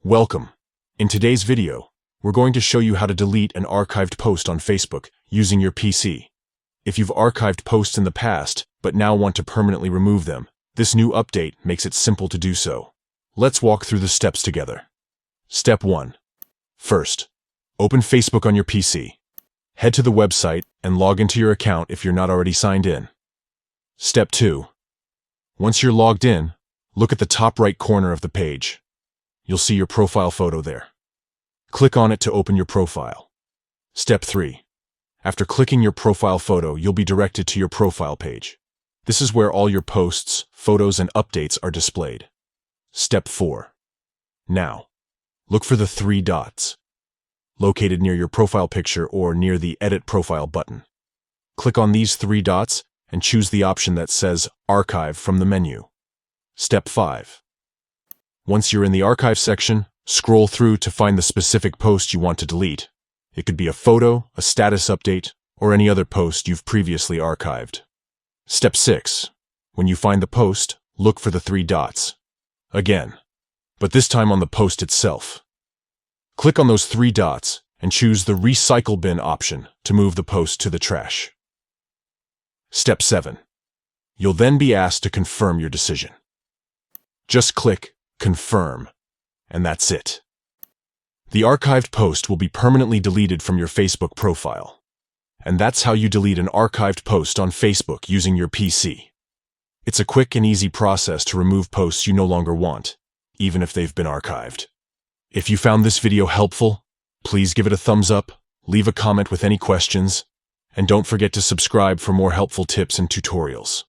Welcome. In today's video, we're going to show you how to delete an archived post on Facebook using your PC. If you've archived posts in the past, but now want to permanently remove them, this new update makes it simple to do so. Let's walk through the steps together. Step 1. First, open Facebook on your PC. Head to the website and log into your account if you're not already signed in. Step 2. Once you're logged in, look at the top right corner of the page. You'll see your profile photo there. Click on it to open your profile. Step 3. After clicking your profile photo, you'll be directed to your profile page. This is where all your posts, photos, and updates are displayed. Step 4. Now, look for the 3 dots, located near your profile picture or near the Edit Profile button. Click on these 3 dots and choose the option that says Archive from the menu. Step 5. Once you're in the Archive section, scroll through to find the specific post you want to delete. It could be a photo, a status update, or any other post you've previously archived. Step 6. When you find the post, look for the 3 dots. Again, but this time on the post itself. Click on those 3 dots and choose the Recycle Bin option to move the post to the trash. Step 7. You'll then be asked to confirm your decision. Just click Confirm, and that's it. The archived post will be permanently deleted from your Facebook profile. And that's how you delete an archived post on Facebook using your PC. It's a quick and easy process to remove posts you no longer want, even if they've been archived. If you found this video helpful, please give it a thumbs up, leave a comment with any questions, and don't forget to subscribe for more helpful tips and tutorials.